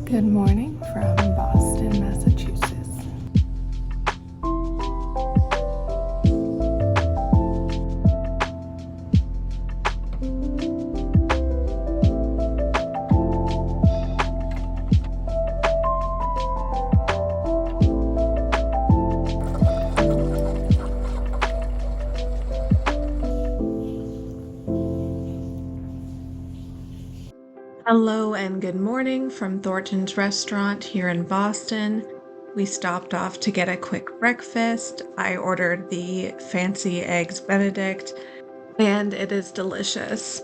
Good morning from Boston, Massachusetts. Hello and good morning from Thornton's Restaurant here in Boston. We stopped off to get a quick breakfast. I ordered the fancy eggs Benedict, and it is delicious.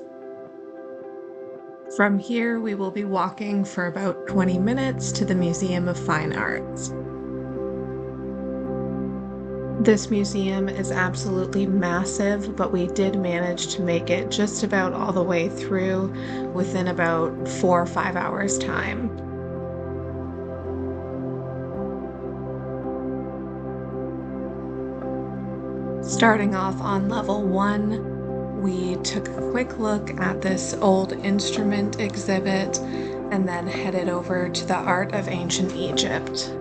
From here, we will be walking for about 20 minutes to the Museum of Fine Arts. This museum is absolutely massive, but we did manage to make it just about all the way through within about 4 or 5 hours time. Starting off on level 1, we took a quick look at this old instrument exhibit and then headed over to the Art of Ancient Egypt.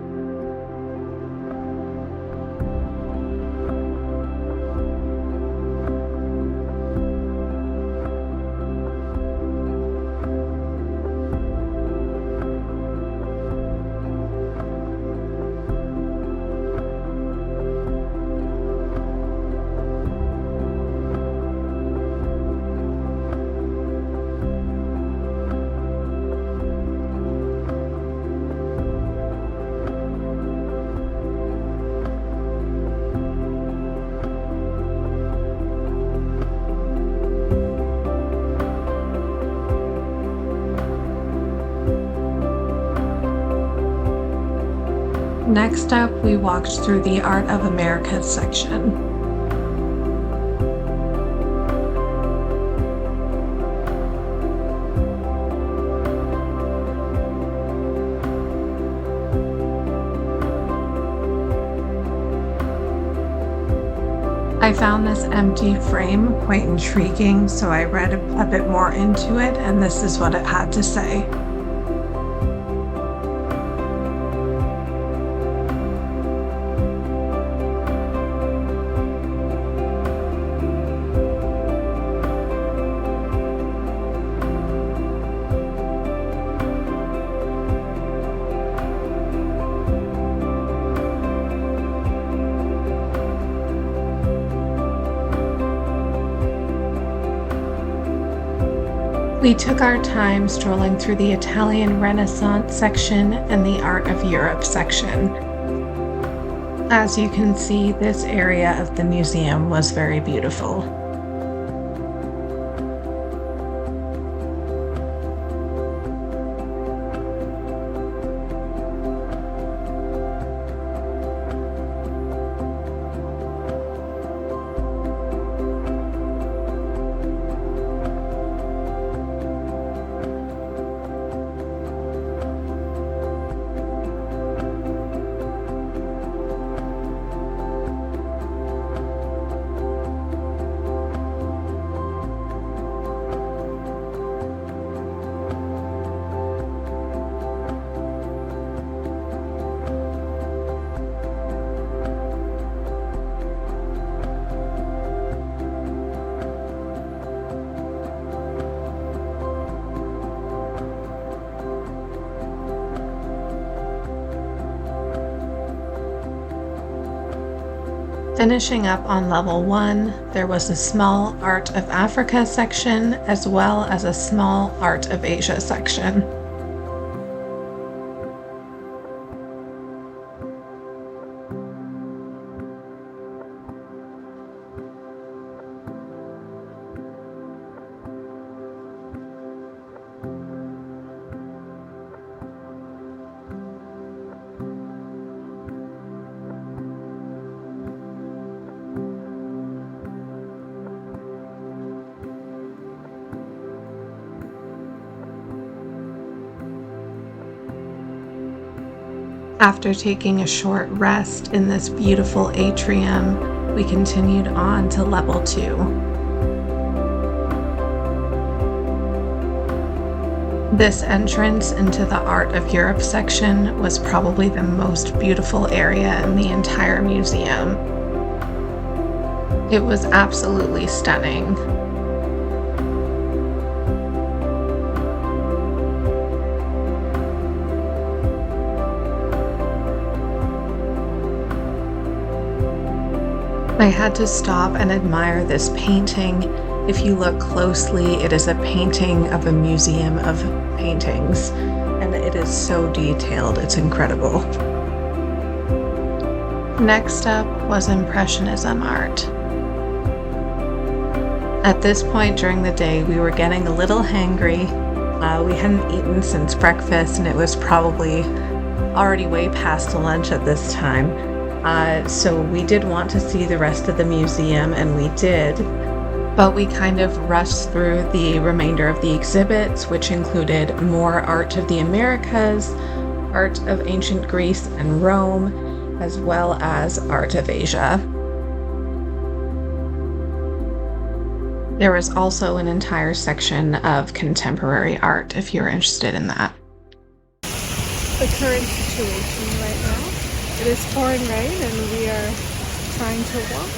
Next up, we walked through the Art of Americas section. I found this empty frame quite intriguing, so I read a bit more into it, and this is what it had to say. We took our time strolling through the Italian Renaissance section and the Art of Europe section. As you can see, this area of the museum was very beautiful. Finishing up on level 1, there was a small Art of Africa section as well as a small Art of Asia section. After taking a short rest in this beautiful atrium, we continued on to level 2. This entrance into the Art of Europe section was probably the most beautiful area in the entire museum. It was absolutely stunning. I had to stop and admire this painting. If you look closely, it is a painting of a museum of paintings, and it is so detailed, it's incredible. Next up was Impressionism art. At this point during the day, we were getting a little hangry. We hadn't eaten since breakfast, and it was probably already way past lunch at this time. So we did want to see the rest of the museum, and we did. But we kind of rushed through the remainder of the exhibits, which included more art of the Americas, art of ancient Greece and Rome, as well as art of Asia. There was also an entire section of contemporary art if you're interested in that. The current situation right now. It is pouring rain and we are trying to walk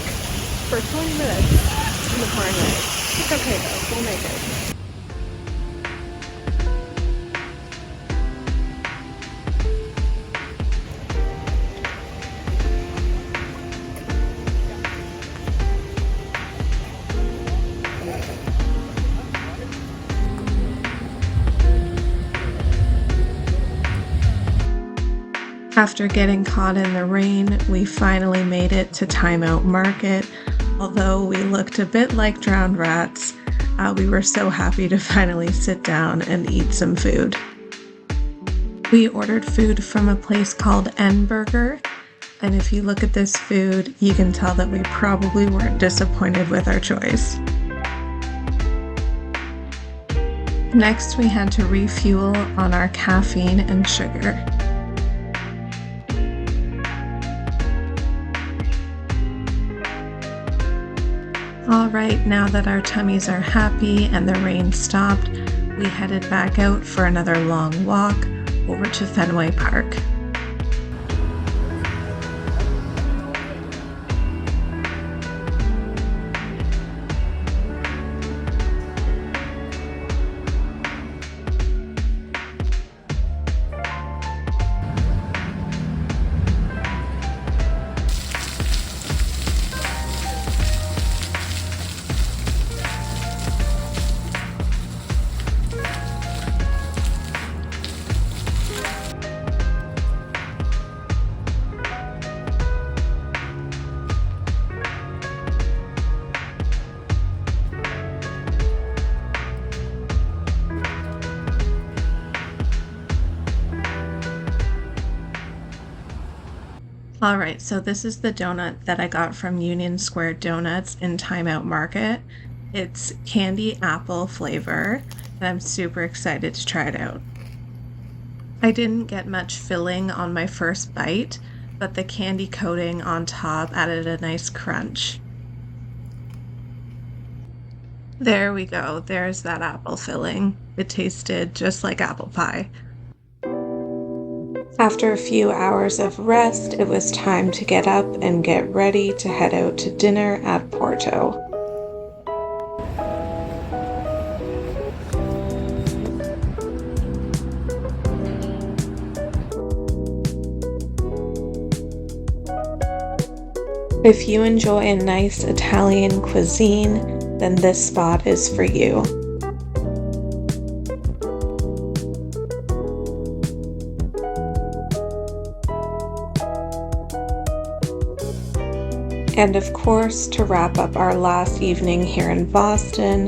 for 20 minutes. In the pouring rain. It's okay though, we'll make it. After getting caught in the rain, we finally made it to Time Out Market. Although we looked a bit like drowned rats, we were so happy to finally sit down and eat some food. We ordered food from a place called N Burger, and if you look at this food, you can tell that we probably weren't disappointed with our choice. Next, we had to refuel on our caffeine and sugar. All right, now that our tummies are happy and the rain stopped, we headed back out for another long walk over to Fenway Park. All right, so this is the donut that I got from Union Square Donuts in Time Out Market. It's candy apple flavor, and I'm super excited to try it out. I didn't get much filling on my first bite, but the candy coating on top added a nice crunch. There we go, there's that apple filling. It tasted just like apple pie. After a few hours of rest, it was time to get up and get ready to head out to dinner at Porto. If you enjoy a nice Italian cuisine, then this spot is for you. And of course, to wrap up our last evening here in Boston,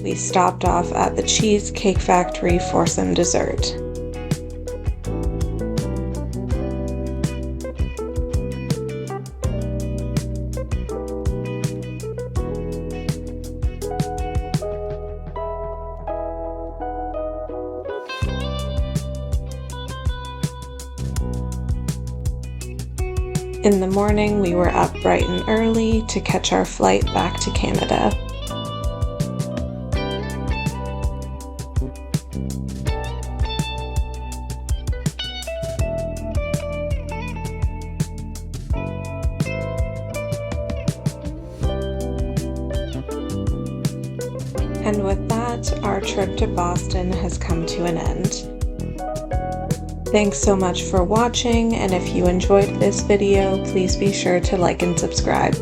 we stopped off at the Cheesecake Factory for some dessert. In the morning, we were up bright and early to catch our flight back to Canada. And with that, our trip to Boston has come to an end. Thanks so much for watching, and if you enjoyed this video, please be sure to like and subscribe.